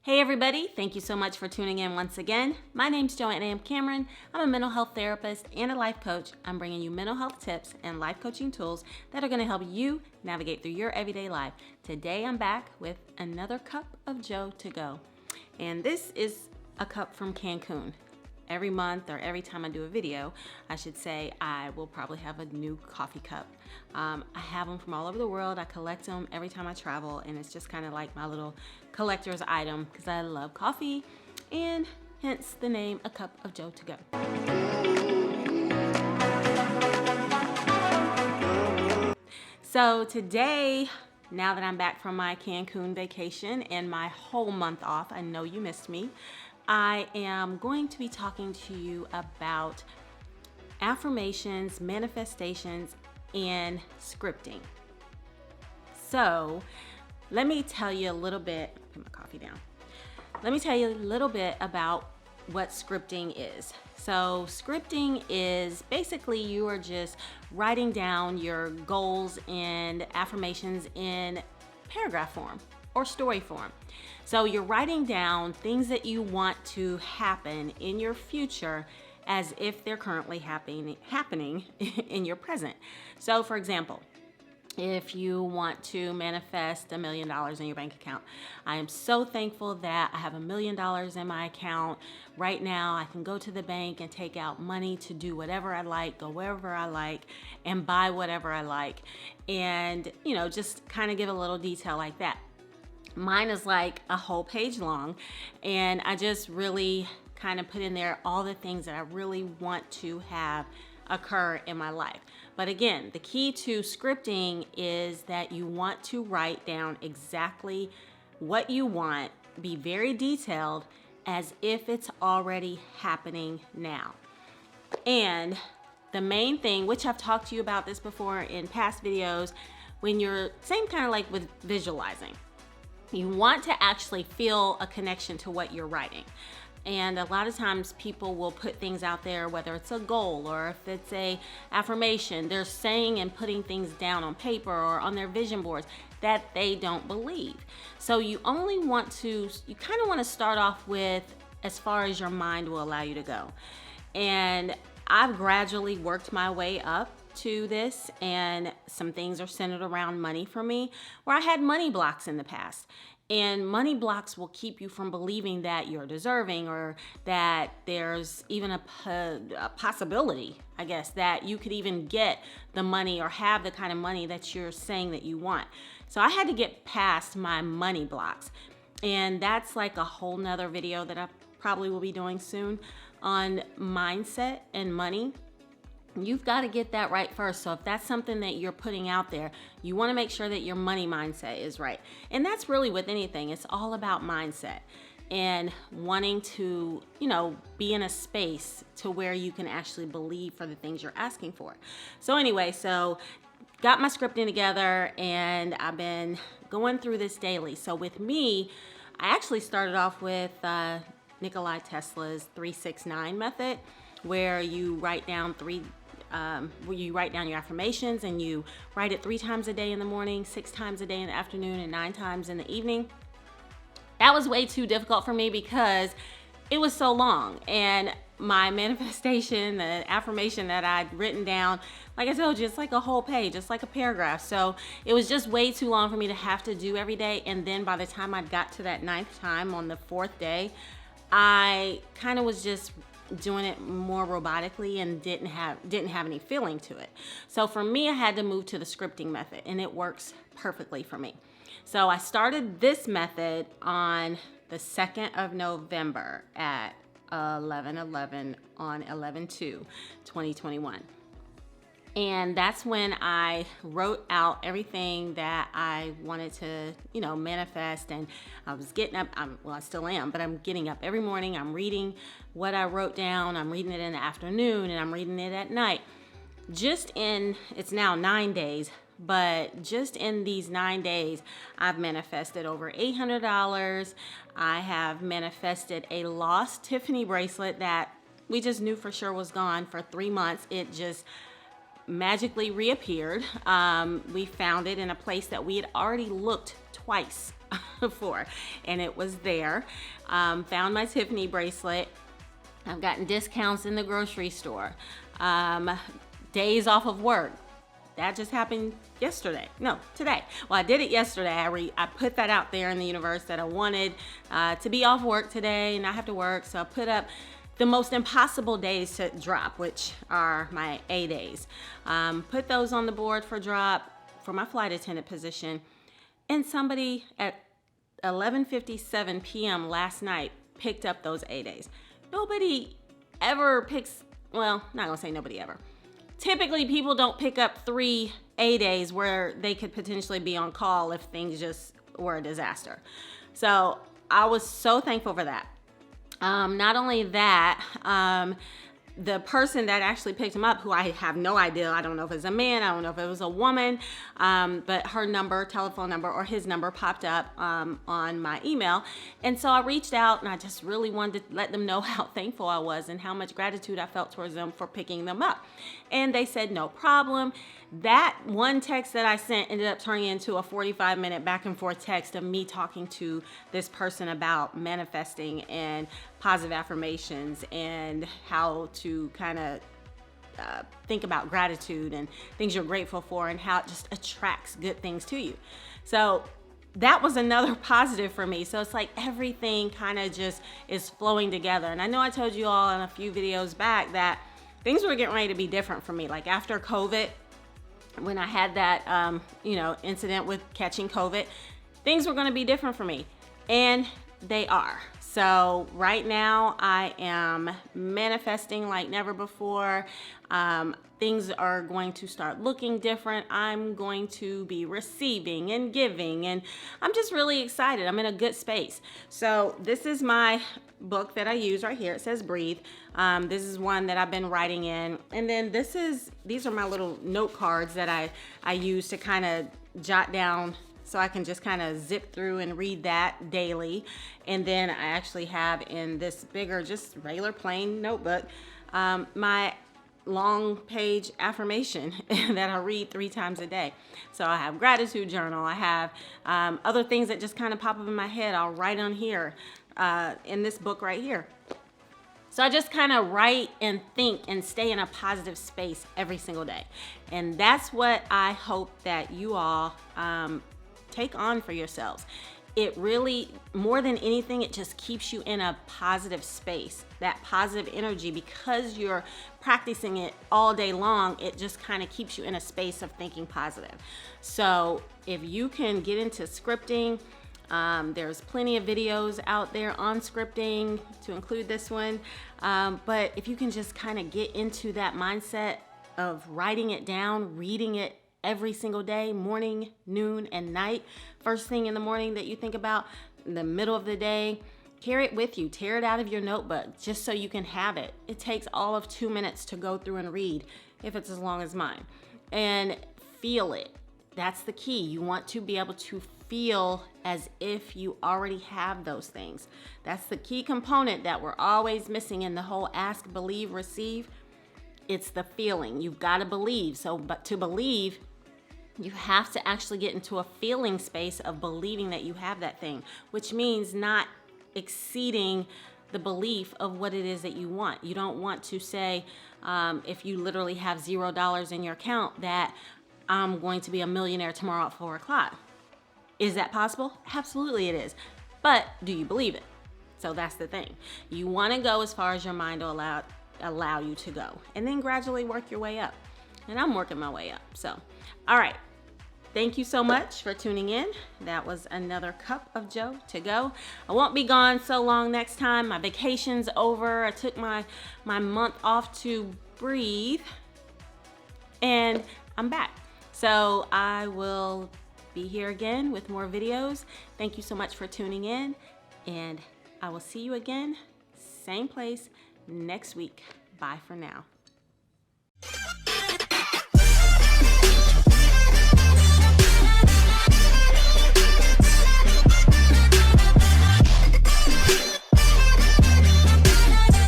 Hey everybody, thank you so much for tuning in once again. My name's Joanna Cameron. I'm a mental health therapist and a life coach. I'm bringing you mental health tips and life coaching tools that are going to help you navigate through your everyday life. Today I'm back with another cup of Joe to go. And this is a cup from Cancun. Every month or every time I do a video, I should say, I will probably have a new coffee cup. I have them from all over the world. I collect them every time I travel, and it's just kind of like my little collector's item because I love coffee, and hence the name, A Cup of Joe to Go. So today, now that I'm back from my Cancun vacation and my whole month off, I know you missed me, I am going to be talking to you about affirmations, manifestations, and scripting. So let me tell you a little bit, put my coffee down. Let me tell you a little bit about what scripting is. So scripting is basically you are just writing down your goals and affirmations in paragraph form or story form. So you're writing down things that you want to happen in your future as if they're currently happening in your present. So for example, if you want to manifest $1 million in your bank account, I am so thankful that I have $1 million in my account. Right now, I can go to the bank and take out money to do whatever I like, go wherever I like, and buy whatever I like. And, just kind of give a little detail like that. Mine is like a whole page long, and I just really kind of put in there all the things that I really want to have occur in my life. But again, the key to scripting is that you want to write down exactly what you want, be very detailed as if it's already happening now. And the main thing, which I've talked to you about this before in past videos, when you're same kind of like with visualizing, you want to actually feel a connection to what you're writing. And a lot of times people will put things out there, whether it's a goal or if it's a affirmation, they're saying and putting things down on paper or on their vision boards that they don't believe. So you kind of want to start off with as far as your mind will allow you to go. And I've gradually worked my way up to this, and some things are centered around money for me, where I had money blocks in the past. And money blocks will keep you from believing that you're deserving, or that there's even a possibility, I guess, that you could even get the money or have the kind of money that you're saying that you want. So I had to get past my money blocks. And that's like a whole nother video that I probably will be doing soon on mindset and money. You've got to get that right first. So if that's something that you're putting out there, you want to make sure that your money mindset is right. And that's really with anything. It's all about mindset and wanting to, be in a space to where you can actually believe for the things you're asking for. So anyway, got my scripting together, and I've been going through this daily. So with me, I actually started off with Nikola Tesla's 3-6-9 method, where you write down your affirmations, and you write it 3 times a day in the morning, 6 times a day in the afternoon, and 9 times in the evening. That was way too difficult for me because it was so long, and my manifestation, the affirmation that I'd written down, like I told you, it's like a whole page, it's like a paragraph. So it was just way too long for me to have to do every day. And then by the time I got to that 9th time on the 4th day, I kind of was just doing it more robotically and didn't have any feeling to it. So for me, I had to move to the scripting method, and it works perfectly for me. So I started this method on the 2nd of November at 11/11 on 11/2/2021. And that's when I wrote out everything that I wanted to, manifest. And I was getting up, I still am, but I'm getting up every morning. I'm reading what I wrote down. I'm reading it in the afternoon, and I'm reading it at night. It's now 9 days, but just in these 9 days, I've manifested over $800. I have manifested a lost Tiffany bracelet that we just knew for sure was gone for 3 months. It just magically reappeared. We found it in a place that we had already looked twice for, and it was there. Found my Tiffany bracelet. I've gotten discounts in the grocery store. Days off of work. That just happened yesterday. No, today. Well, I did it yesterday. I put that out there in the universe that I wanted to be off work today and not have to work. So I put up the most impossible days to drop, which are my A days. Put those on the board for drop for my flight attendant position. And somebody at 11:57 p.m. last night picked up those A days. Nobody ever picks, well, not gonna say nobody ever. Typically, people don't pick up 3 A days where they could potentially be on call if things just were a disaster. So I was so thankful for that. Not only that, the person that actually picked him up, who I have no idea, I don't know if it's a man, I don't know if it was a woman, but her number, telephone number, or his number popped up on my email. And so I reached out and I just really wanted to let them know how thankful I was and how much gratitude I felt towards them for picking them up. And they said, no problem. That one text that I sent ended up turning into a 45-minute back and forth text of me talking to this person about manifesting and positive affirmations and how to kind of think about gratitude and things you're grateful for and how it just attracts good things to you. So that was another positive for me. So it's like everything kind of just is flowing together. And I know I told you all in a few videos back that things were getting ready to be different for me. Like after COVID, when I had that, incident with catching COVID, things were going to be different for me. And they are. So right now I am manifesting like never before. Things are going to start looking different. I'm going to be receiving and giving, and I'm just really excited. I'm in a good space. So this is my book that I use right here. It says Breathe. This is one that I've been writing in. And then these are my little note cards that I use to kind of jot down so I can just kind of zip through and read that daily. And then I actually have in this bigger, just regular plain notebook, my long page affirmation that I read 3 times a day. So I have gratitude journal. I have other things that just kind of pop up in my head. I'll write on here in this book right here. So I just kind of write and think and stay in a positive space every single day. And that's what I hope that you all take on for yourselves. It really, more than anything, it just keeps you in a positive space, that positive energy, because you're practicing it all day long. It just kind of keeps you in a space of thinking positive. So if you can get into scripting, there's plenty of videos out there on scripting, to include this one. But if you can just kind of get into that mindset of writing it down, reading it every single day, morning, noon, and night. First thing in the morning that you think about, in the middle of the day, carry it with you. Tear it out of your notebook just so you can have it. It takes all of 2 minutes to go through and read, if it's as long as mine. And feel it. That's the key. You want to be able to feel as if you already have those things. That's the key component that we're always missing in the whole ask, believe, receive. It's the feeling. You've got to believe. But to believe, you have to actually get into a feeling space of believing that you have that thing, which means not exceeding the belief of what it is that you want. You don't want to say, if you literally have $0 in your account, that I'm going to be a millionaire tomorrow at 4 o'clock. Is that possible? Absolutely it is. But do you believe it? So that's the thing. You want to go as far as your mind will allow you to go, and then gradually work your way up. And I'm working my way up. So, all right. Thank you so much for tuning in. That was another cup of Joe to go. I won't be gone so long next time. My vacation's over. I took my month off to breathe, and I'm back. So I will be here again with more videos. Thank you so much for tuning in, and I will see you again, same place, next week. Bye for now.